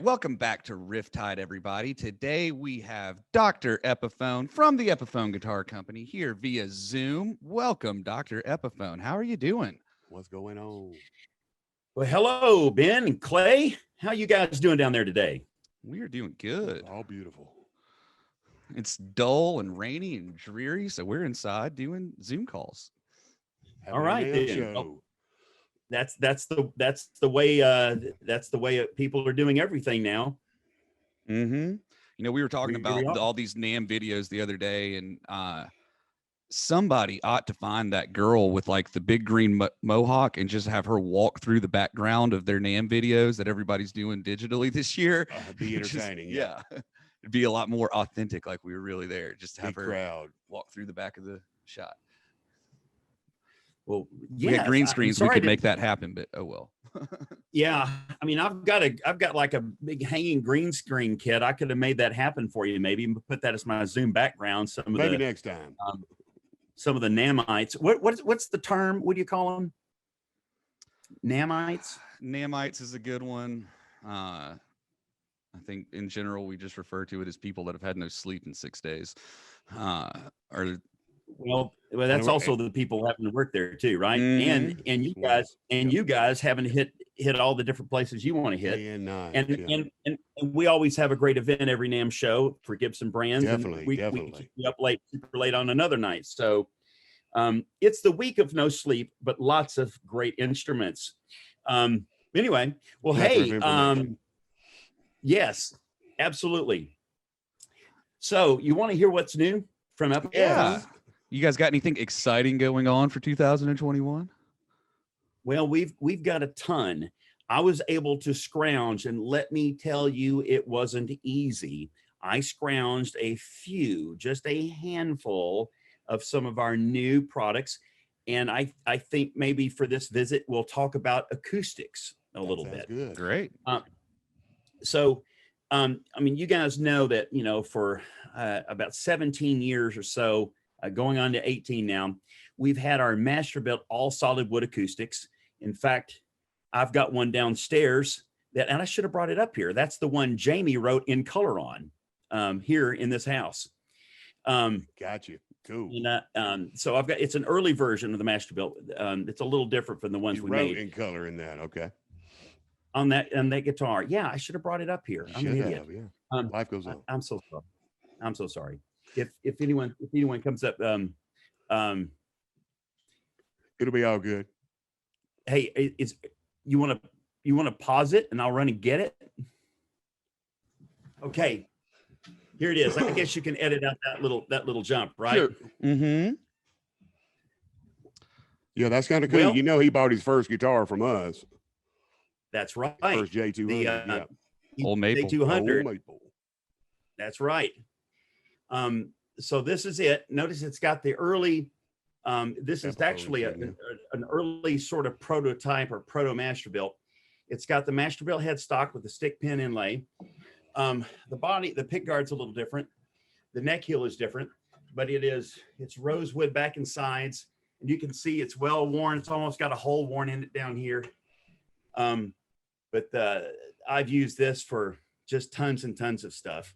welcome back to Riff Tide, everybody. Today we have Dr. Epiphone from the Epiphone Guitar Company here via Zoom. Welcome, Dr. Epiphone. How are you doing? What's going on? Well, hello, Ben and Clay. How you guys doing down there today? We are doing good. All beautiful. It's dull and rainy and dreary, so we're inside doing Zoom calls. All right, then. Well, that's the way people are doing everything now. Mm-hmm. You know, we were talking about all these NAMM videos the other day, and somebody ought to find that girl with like the big green mohawk and just have her walk through the background of their NAMM videos that everybody's doing digitally this year. It'd be entertaining. Yeah. It'd be a lot more authentic, like we were really there. Just to have big her crowd walk through the back of the shot. Well, we had green screens. We could make that happen, but oh well. Yeah, I mean, I've got like a big hanging green screen kit. I could have made that happen for you, maybe put that as my Zoom background. Maybe next time. Some of the NAMMites. What's the term? What do you call them? NAMMites. NAMMites is a good one. I think in general we just refer to it as people that have had no sleep in 6 days. Well, that's also the people having to work there too, right? Mm-hmm. And you guys haven't hit all the different places you want to hit. And we always have a great event every NAMM show for Gibson Brands. Definitely, we keep you up super late on another night. So it's the week of no sleep, but lots of great instruments. Anyway, well, hey, yes, absolutely. So you want to hear what's new from Epiphone? Yeah. You guys got anything exciting going on for 2021? Well, we've got a ton. I was able to scrounge, and let me tell you, it wasn't easy. I scrounged just a handful of some of our new products. And I think maybe for this visit, we'll talk about acoustics a little bit. Good. Great. I mean, you guys know that, for about 17 years or so, going on to 18 now, we've had our Masterbuilt all solid wood acoustics. In fact, I've got one downstairs and I should have brought it up here. That's the one Jamie wrote in color on here in this house. Got you. Cool. And, so it's an early version of the Masterbuilt. It's a little different from the ones we made in color in that. Okay. On that guitar. Yeah, I should have brought it up here. I'm an idiot. Yeah. Life goes on. I'm so sorry. I'm so sorry. If anyone comes up, it'll be all good. Hey, you want to pause it and I'll run and get it? Okay. Here it is. I guess you can edit out that little jump, right? Sure. Mm-hmm. Yeah, that's kind of cool. Well, he bought his first guitar from us. That's right. First J200. Old Maple. J200. Old Maple. That's right. So this is it. Notice it's got the early, this is actually an early sort of prototype or proto Masterbuilt. It's got the Masterbuilt headstock with the stick pin inlay. The pick guard's a little different. The neck heel is different, but it's rosewood back and sides. And you can see it's well worn. It's almost got a hole worn in it down here. But I've used this for just tons and tons of stuff.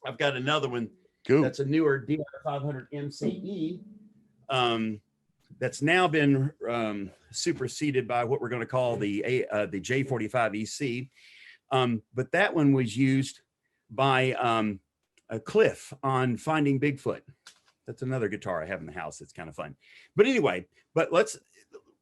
I've got another one. Cool. That's a newer DR500 MCE that's now been superseded by what we're going to call the J45 EC. But that one was used by a Cliff on Finding Bigfoot. That's another guitar I have in the house. It's kind of fun. But anyway,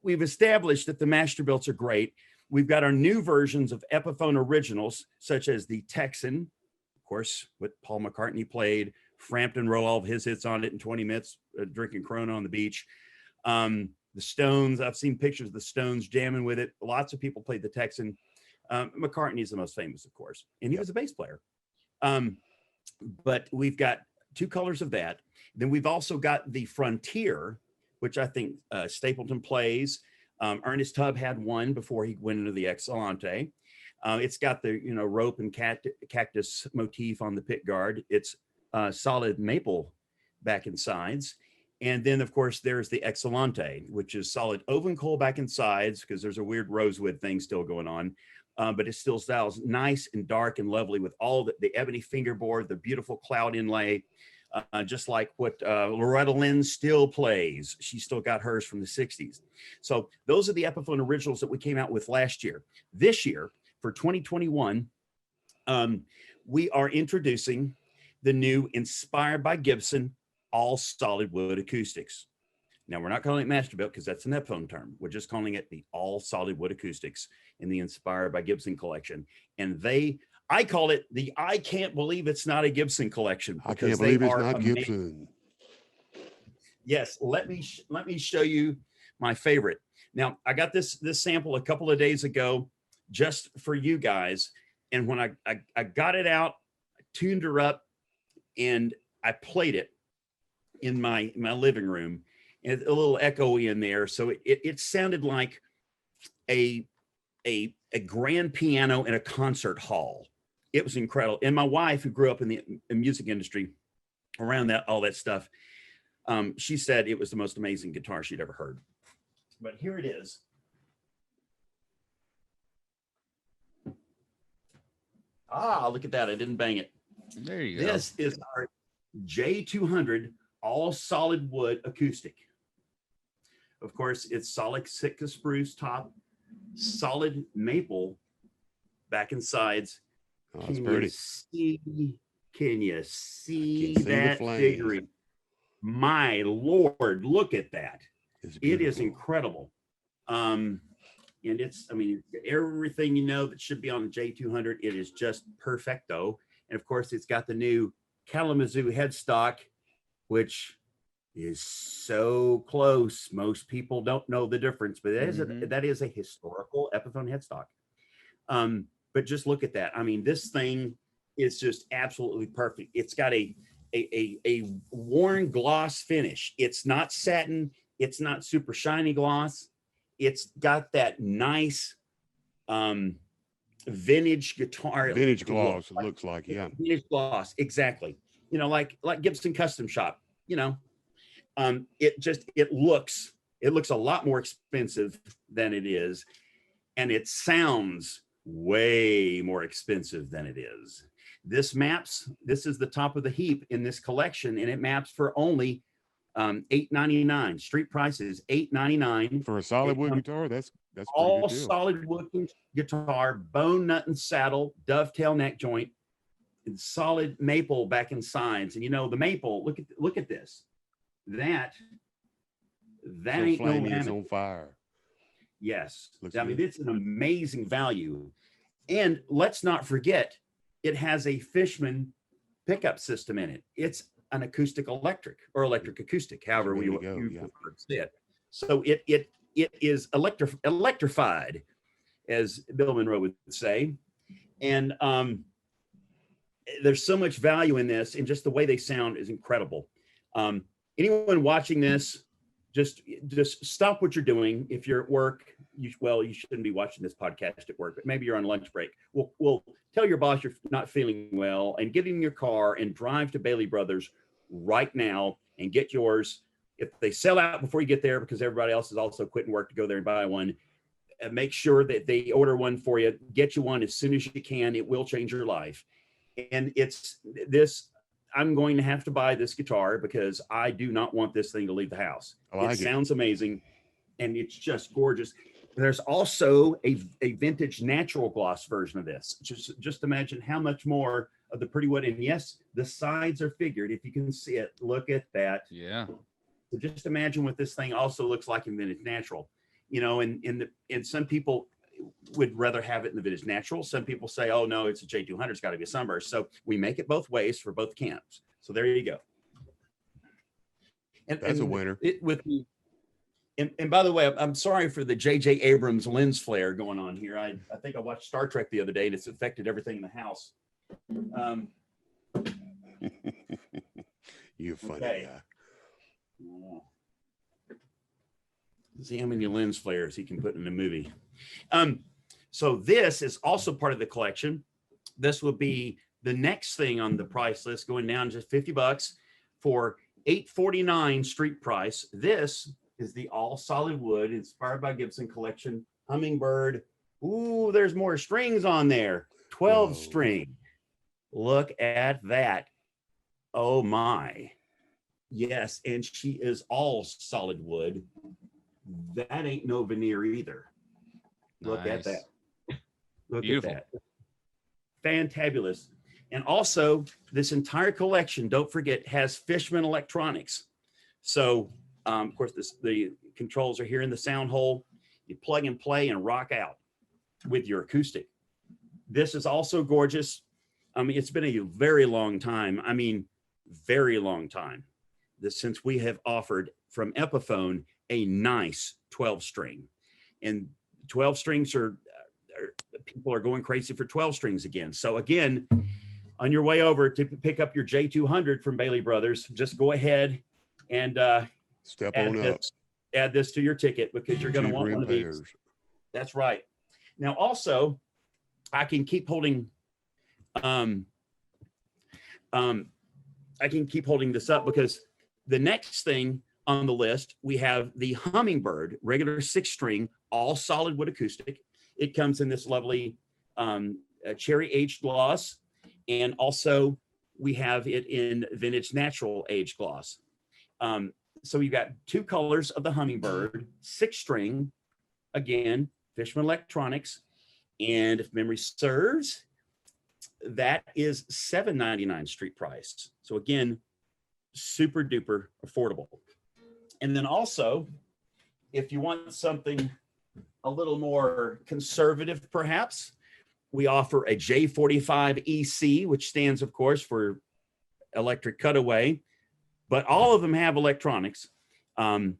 we've established that the Masterbuilts are great. We've got our new versions of Epiphone originals, such as the Texan, of course, what Paul McCartney played. Frampton wrote all of his hits on it in 20 minutes, drinking Corona on the beach. The Stones, I've seen pictures of the Stones jamming with it. Lots of people played the Texan. McCartney is the most famous, of course, and he was a bass player. But we've got two colors of that. Then we've also got the Frontier, which I think Stapleton plays. Ernest Tubb had one before he went into the Excellente. It's got the rope and cactus motif on the pick guard. It's solid maple back and sides. And then, of course, there's the Excellente, which is solid oven coal back and sides because there's a weird rosewood thing still going on. but it still styles nice and dark and lovely with all the ebony fingerboard, the beautiful cloud inlay, just like what Loretta Lynn still plays. She still got hers from the 60s. So those are the Epiphone originals that we came out with last year. This year, for 2021, we are introducing the new Inspired by Gibson all solid wood acoustics. Now, we're not calling it Masterbuilt because that's an Epiphone term. We're just calling it the all solid wood acoustics in the Inspired by Gibson collection. And I call it the I can't believe it's not a Gibson collection. I can't believe it's not Gibson. Yes, let me show you my favorite. Now, I got this sample a couple of days ago just for you guys. And when I got it out, I tuned her up, and I played it in my living room. And a little echoey in there, so it sounded like a grand piano in a concert hall. It was incredible. And my wife, who grew up in the music industry, around all that stuff, she said it was the most amazing guitar she'd ever heard. But here it is. Ah, look at that! I didn't bang it. There you go. This is our J200 all solid wood acoustic. Of course, it's solid Sitka spruce top, solid maple back and sides. Oh, that's pretty. Can you see that figurine? My Lord, look at that. It is incredible. And it's, I mean, everything you know that should be on the J200, it is just perfecto. And of course, it's got the new Kalamazoo headstock, which is so close. Most people don't know the difference, but that is a historical Epiphone headstock. But just look at that. I mean, this thing is just absolutely perfect. It's got a worn gloss finish. It's not satin. It's not super shiny gloss. It's got that nice vintage guitar. Vintage gloss, it looks like, yeah. Vintage gloss, exactly. You know, like Gibson Custom Shop, you know. It looks a lot more expensive than it is, and it sounds way more expensive than it is. This is the top of the heap in this collection, and it maps for only $8.99. Street price is $8.99 for a solid wood guitar. That's all solid wood guitar, bone nut and saddle, dovetail neck joint, and solid maple back and sides. And you know the maple. Look at this. That ain't no rabbit. It's on fire. Yes, I mean, it's an amazing value. And let's not forget, it has a Fishman pickup system in it. It's an acoustic electric, or electric acoustic, however you prefer to say it. So it is electrified, as Bill Monroe would say. And there's so much value in this, and just the way they sound is incredible. Anyone watching this, just stop what you're doing. If you're at work, you shouldn't be watching this podcast at work, but maybe you're on lunch break. We'll tell your boss you're not feeling well, and get in your car and drive to Bailey Brothers right now and get yours. If they sell out before you get there, because everybody else is also quitting work to go there and buy one, make sure that they order one for you. Get you one as soon as you can. It will change your life. And it's this. I'm going to have to buy this guitar because I do not want this thing to leave the house. It sounds amazing, and it's just gorgeous. There's also a vintage natural gloss version of this. Just imagine how much more of the pretty wood. And yes, the sides are figured. If you can see it, look at that. Yeah. So just imagine what this thing also looks like in vintage natural. You know, and some people would rather have it in the vintage natural. Some people say, oh no, it's a J200, it's got to be a sunburst. So we make it both ways for both camps. So there you go. And that's a winner. And by the way, I'm sorry for the J.J. Abrams lens flare going on here. I think I watched Star Trek the other day, and it's affected everything in the house. You funny guy. See how many lens flares he can put in a movie. So this is also part of the collection. This will be the next thing on the price list, going down just $50 for $849 street price. This is the all solid wood Inspired by Gibson collection Hummingbird Ooh, there's more strings on there. 12 Whoa. string. Look at that. Oh my. Yes, and she is all solid wood. That ain't no veneer either. Look at that. Look Beautiful. at that. Fantabulous. And also, this entire collection, don't forget, has Fishman electronics. So, of course, the controls are here in the sound hole. You plug and play and rock out with your acoustic. This is also gorgeous. I mean, it's been a very long time. I mean, very long time since we have offered from Epiphone a nice 12 string. And 12 strings people are going crazy for 12 strings again. So again, on your way over to pick up your J200 from Bailey Brothers, just go ahead and Step on up. Add this to your ticket because you're going to want one of these. That's right. Now, also, I can keep holding this up because the next thing on the list, we have the Hummingbird, regular 6-string, all solid wood acoustic. It comes in this lovely cherry aged gloss. And also we have it in vintage natural aged gloss. So you've got 2 colors of the Hummingbird, 6-string, again, Fishman Electronics. And if memory serves, that is $7.99 street price. So again, super duper affordable. And then also, if you want something a little more conservative, perhaps, we offer a J45 EC, which stands, of course, for electric cutaway, but all of them have electronics. And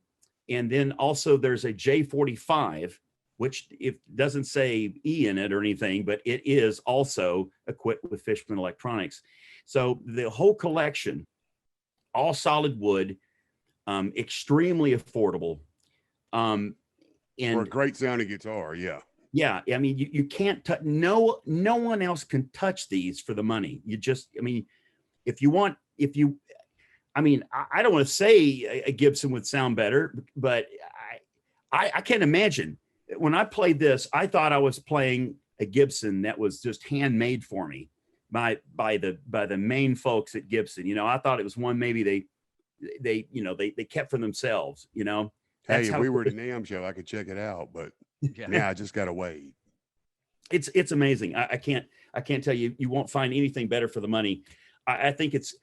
then also there's a J45, which it doesn't say E in it or anything, but it is also equipped with Fishman electronics. So the whole collection, all solid wood, extremely affordable. And for a great sounding guitar, yeah. Yeah, I mean, you can't touch, no one else can touch these for the money. You just, I mean, I don't want to say a Gibson would sound better, but I can't imagine. When I played this, I thought I was playing a Gibson that was just handmade for me by the main folks at Gibson. You know, I thought it was one maybe they kept for themselves, you know. Hey, if we were at a NAMM show, I could check it out, but yeah, I just gotta wait. It's amazing. I can't tell you, you won't find anything better for the money. I think it's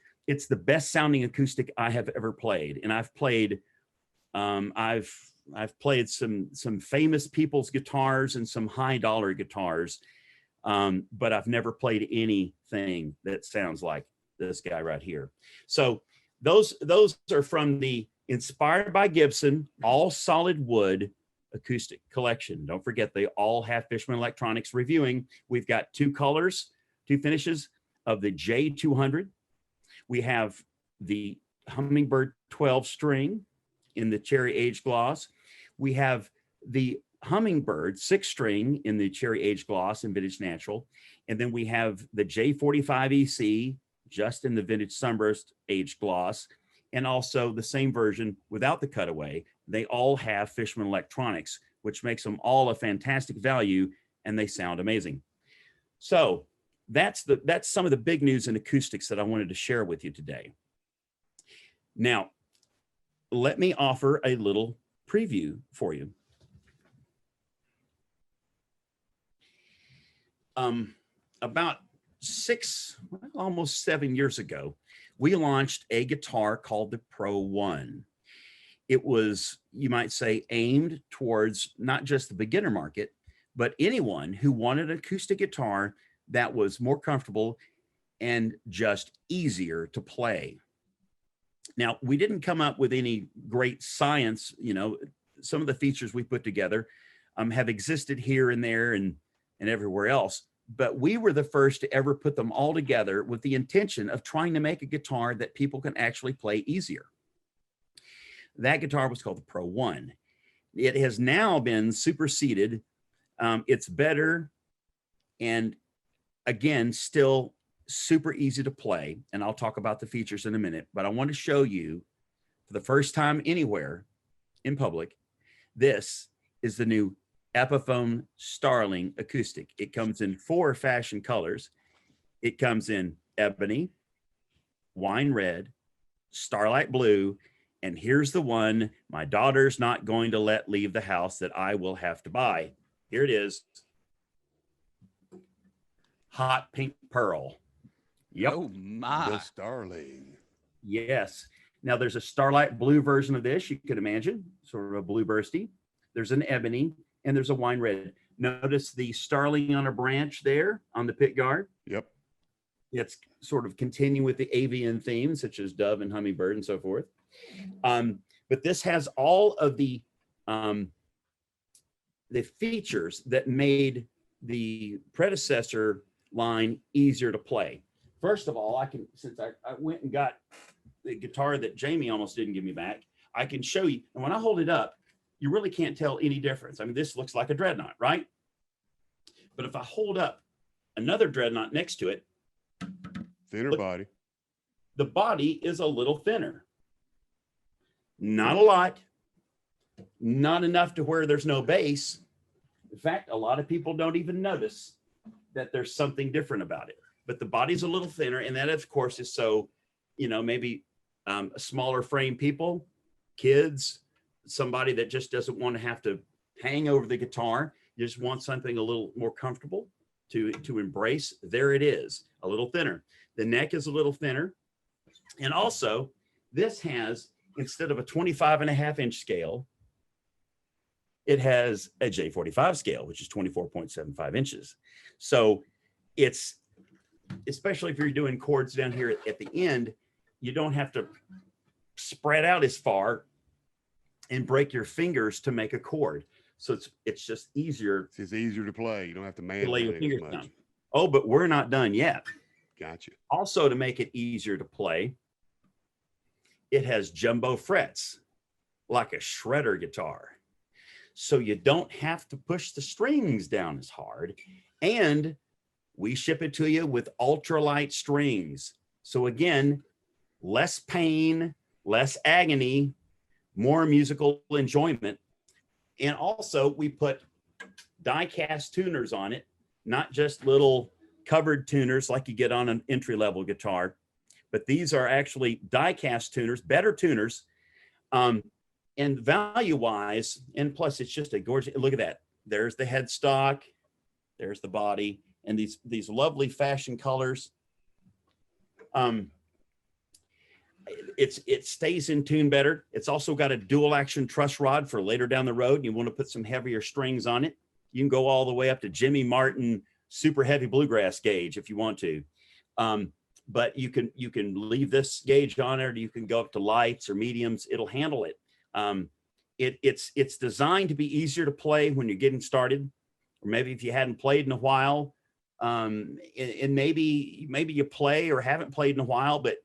the best sounding acoustic I have ever played. And I've played some famous people's guitars and some high dollar guitars. But I've never played anything that sounds like this guy right here. So those are from the Inspired by Gibson, all solid wood acoustic collection. Don't forget, they all have Fishman Electronics reviewing. We've got 2 colors, 2 finishes of the J200. We have the Hummingbird 12 string in the cherry aged gloss. We have the Hummingbird 6 string in the cherry aged gloss and vintage natural. And then we have the J45 EC just in the vintage sunburst aged gloss, and also the same version without the cutaway. They all have Fishman Electronics, which makes them all a fantastic value, and they sound amazing. So that's some of the big news in acoustics that I wanted to share with you today. Now, let me offer a little preview for you. About almost 7 years ago, we launched a guitar called the Pro One. It was, you might say, aimed towards not just the beginner market, but anyone who wanted an acoustic guitar that was more comfortable and just easier to play. Now, we didn't come up with any great science. You know, some of the features we put together have existed here and there and everywhere else, but we were the first to ever put them all together with the intention of trying to make a guitar that people can actually play easier. That guitar was called the Pro One. It has now been superseded. It's better, and again, still super easy to play. And I'll talk about the features in a minute, but I want to show you for the first time anywhere in public, this is the new Epiphone Starling Acoustic. It comes in 4 fashion colors. It comes in ebony, wine red, starlight blue, and here's the one my daughter's not going to let leave the house that I will have to buy. Here it is. Hot pink pearl. Yep. Oh my. The Starling. Yes. Now there's a starlight blue version of this, you could imagine, sort of a blue bursty. There's an ebony and there's a wine red. Notice the starling on a branch there on the pick guard. Yep. It's sort of continuing with the avian themes, such as dove and hummingbird and so forth. But this has all of the features that made the predecessor line easier to play. First of all, since I went and got the guitar that Jamie almost didn't give me back, I can show you. And when I hold it up, you really can't tell any difference. I mean, this looks like a dreadnought, right? But if I hold up another dreadnought next to it, thinner look, body. The body is a little thinner. Not a lot, not enough to where there's no bass. In fact, a lot of people don't even notice that there's something different about it. But the body's a little thinner, and that, of course, is so, maybe smaller frame people, kids, somebody that just doesn't want to have to hang over the guitar. You just want something a little more comfortable to embrace. There it is, a little thinner. The neck is a little thinner. And also, this has, instead of a 25.5-inch scale, it has a J45 scale, which is 24.75 inches. So it's, especially if you're doing chords down here at the end, you don't have to spread out as far and break your fingers to make a chord. So it's just easier. It's easier to play. You don't have to manhandle lay your it fingers as much. down. Oh, but we're not done yet. Gotcha. Also, to make it easier to play, it has jumbo frets like a shredder guitar. So you don't have to push the strings down as hard. And we ship it to you with ultralight strings. So again, less pain, less agony, more musical enjoyment. And also we put die-cast tuners on it, not just little covered tuners like you get on an entry-level guitar, but these are actually die-cast tuners, better tuners, and value-wise, and plus it's just a gorgeous, look at that. There's the headstock, there's the body, and these lovely fashion colors. It stays in tune better. It's also got a dual action truss rod for later down the road. You want to put some heavier strings on it. You can go all the way up to Jimmy Martin super heavy bluegrass gauge if you want to. But you can leave this gauge on it, or you can go up to lights or mediums. It'll handle it. It's designed to be easier to play when you're getting started, or maybe if you hadn't played in a while, and maybe you play or haven't played in a while, but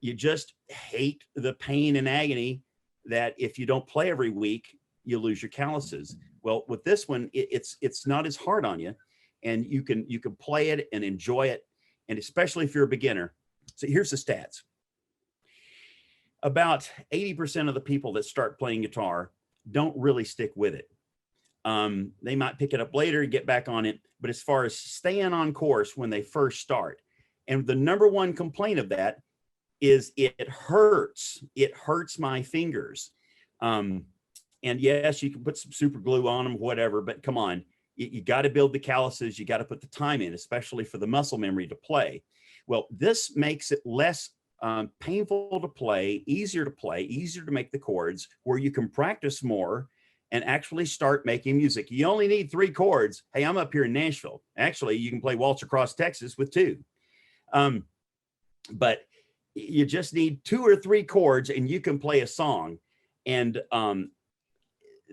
you just hate the pain and agony that if you don't play every week, you lose your calluses. Well, with this one, it's not as hard on you, and you can play it and enjoy it, and especially if you're a beginner. So here's the stats. About 80% of the people that start playing guitar don't really stick with it. They might pick it up later, get back on it, but as far as staying on course when they first start, and the number one complaint of that is it hurts. It hurts my fingers. And yes, you can put some super glue on them, whatever, but come on, you got to build the calluses. You got to put the time in, especially for the muscle memory to play. Well, this makes it less painful to play, easier to make the chords, where you can practice more and actually start making music. You only need 3 chords. Hey, I'm up here in Nashville. Actually, you can play Waltz Across Texas with 2. But you just need 2 or 3 chords and you can play a song. And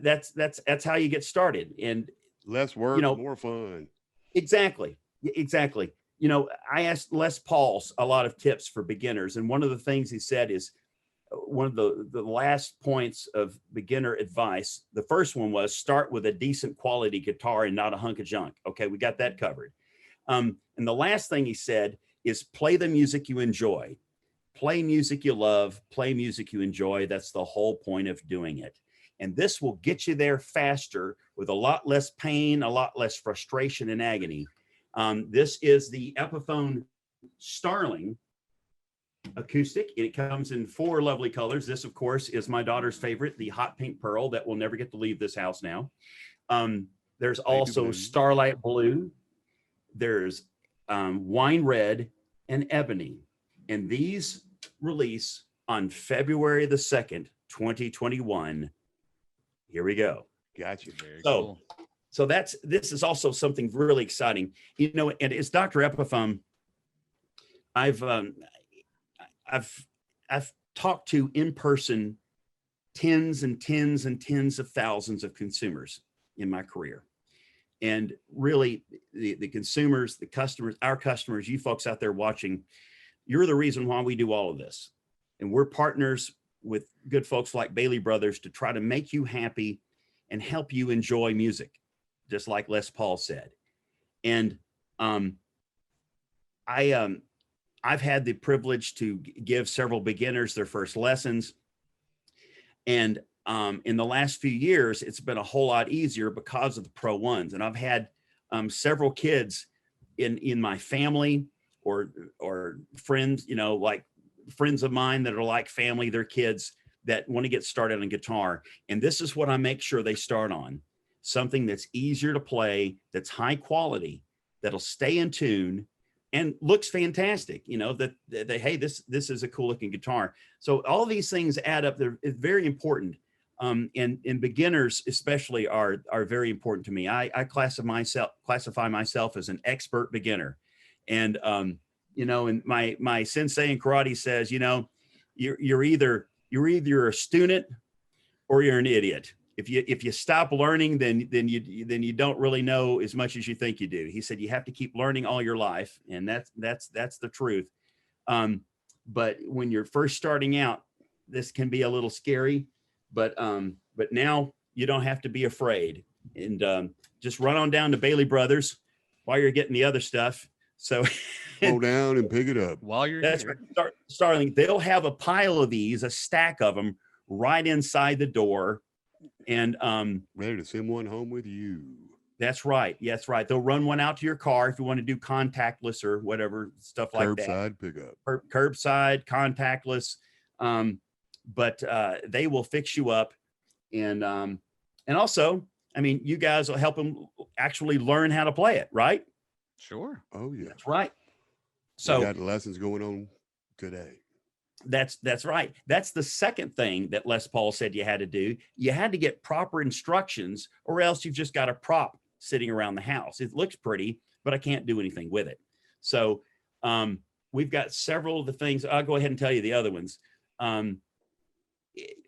that's how you get started. And less work, more fun. Exactly. I asked Les Paul a lot of tips for beginners. And one of the things he said is, one of the last points of beginner advice, the first one was start with a decent quality guitar and not a hunk of junk. Okay, we got that covered. And the last thing he said is play the music you enjoy. Play music you love, play music you enjoy. That's the whole point of doing it. And this will get you there faster with a lot less pain, a lot less frustration and agony. This is the Epiphone Starling acoustic. It comes in 4 lovely colors. This, of course, is my daughter's favorite, the hot pink pearl that will never get to leave this house now. There's also starlight blue. There's wine red and ebony. And these release on February the 2nd, 2021. Here we go. Gotcha. Very cool. So this is also something really exciting. You know, and it's Dr. Epiphone. I've talked to in person tens and tens and tens of thousands of consumers in my career. And really the consumers, the customers, our customers, you folks out there watching, you're the reason why we do all of this. And we're partners with good folks like Bailey Brothers to try to make you happy and help you enjoy music, just like Les Paul said. And I've had the privilege to give several beginners their first lessons. And in the last few years, it's been a whole lot easier because of the Pro Ones. And I've had several kids in my family or friends, you know, like friends of mine that are like family, their kids that want to get started on guitar. And this is what I make sure they start on. Something that's easier to play, that's high quality, that'll stay in tune and looks fantastic. You know, that hey, this is a cool looking guitar. So all these things add up. They're very important. And beginners especially are very important to me. I classify myself as an expert beginner. And you know, and my sensei in karate says, you know, you're either a student or you're an idiot. If you stop learning, then you don't really know as much as you think you do. He said you have to keep learning all your life, and that's the truth. But when you're first starting out, this can be a little scary. But now you don't have to be afraid, and just run on down to Bailey Brothers while you're getting the other stuff. So go down and pick it up while you're that's here. Right. Starling, they'll have a pile of these, a stack of them right inside the door. And ready to send one home with you. That's right. That's right. They'll run one out to your car if you want to do contactless or whatever stuff like that. Curbside pickup. Curbside, contactless. But they will fix you up. And also, I mean, you guys will help them actually learn how to play it, right? Sure. Oh yeah. That's right. So we got lessons going on today. That's right. That's the second thing that Les Paul said you had to do. You had to get proper instructions, or else you've just got a prop sitting around the house. It looks pretty, but I can't do anything with it. So we've got several of the things. I'll go ahead and tell you the other ones.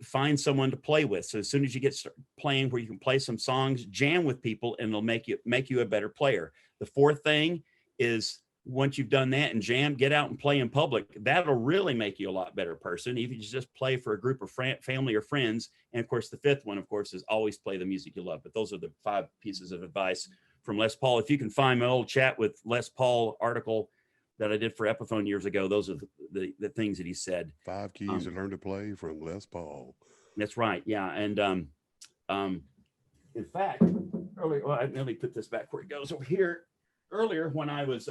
Find someone to play with. So as soon as you get playing where you can play some songs, jam with people, and it'll make you a better player. The fourth thing is, once you've done that and jam, get out and play in public. That'll really make you a lot better person. If you just play for a group of family or friends. And of course, the fifth one, of course, is always play the music you love. But those are the 5 pieces of advice from Les Paul. If you can find my old chat with Les Paul article that I did for Epiphone years ago, those are the things that he said. 5 keys to learn to play from Les Paul. That's right. Yeah. And in fact, earlier, well, let me put this back where it goes over here. Earlier, when I was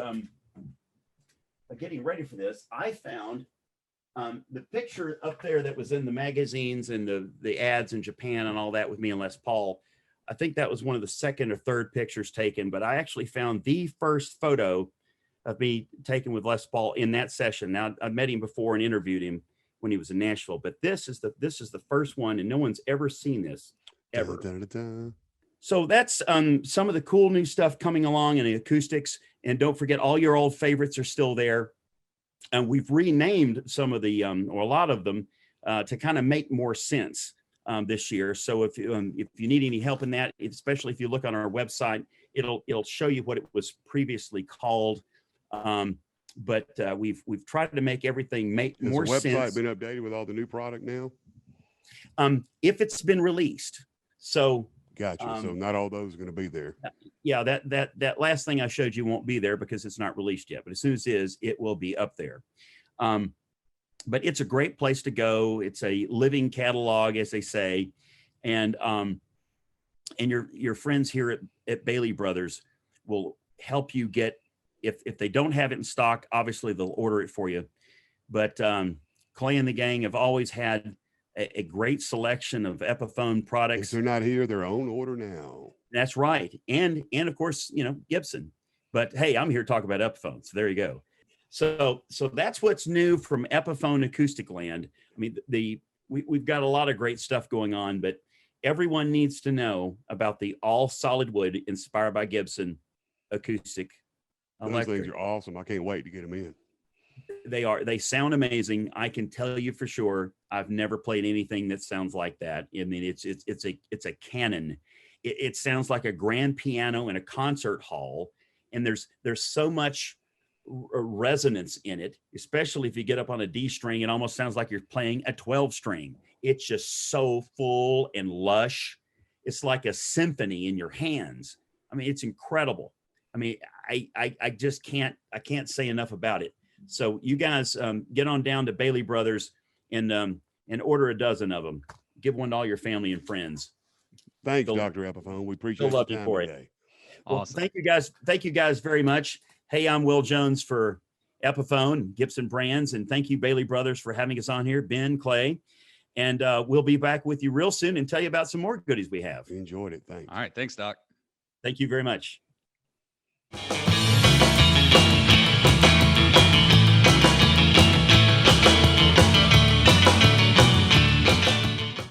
getting ready for this, I found the picture up there that was in the magazines and the ads in Japan and all that with me and Les Paul. I think that was one of the second or third pictures taken, but I actually found the first photo of me taken with Les Paul in that session. Now, I met him before and interviewed him when he was in Nashville, but this is the first one, and no one's ever seen this ever. Dun, dun, dun, dun. So that's some of the cool new stuff coming along in the acoustics. And don't forget, all your old favorites are still there. And we've renamed some of the, or a lot of them, to kind of make more sense this year. So if you need any help in that, especially if you look on our website, it'll show you what it was previously called. But we've tried to make everything make more sense. Has the website been updated with all the new product now? If it's been released. So gotcha. So not all those are going to be there. Yeah, that last thing I showed you won't be there because it's not released yet. But as soon as it is, it will be up there. But it's a great place to go. It's a living catalog, as they say. and your friends here at Bailey Brothers will help you get, if they don't have it in stock, obviously they'll order it for you. But Clay and the gang have always had a great selection of Epiphone products. If they're not here, their own order now. That's right. And of course, Gibson. But hey, I'm here to talk about Epiphone. So there you go. So that's what's new from Epiphone Acoustic Land. I mean, we've got a lot of great stuff going on, but everyone needs to know about the all solid wood inspired by Gibson acoustic. Those things are awesome. I can't wait to get them in. They sound amazing. I can tell you for sure. I've never played anything that sounds like that. I mean, it's a canon. It sounds like a grand piano in a concert hall, and there's so much resonance in it, especially if you get up on a D string. It almost sounds like you're playing a 12 string. It's just so full and lush. It's like a symphony in your hands. I mean, it's incredible. I mean, I just can't say enough about it. So you guys get on down to Bailey Brothers and order a dozen of them. Give one to all your family and friends. Thanks, Dr. Epiphone. We appreciate your time for today. Well, Awesome. thank you guys. Thank you guys very much. Hey, I'm Will Jones for Epiphone, Gibson Brands, and thank you, Bailey Brothers, for having us on here. Ben, Clay, and we'll be back with you real soon and tell you about some more goodies we have. We enjoyed it. Thanks. All right. Thanks, Doc. Thank you very much.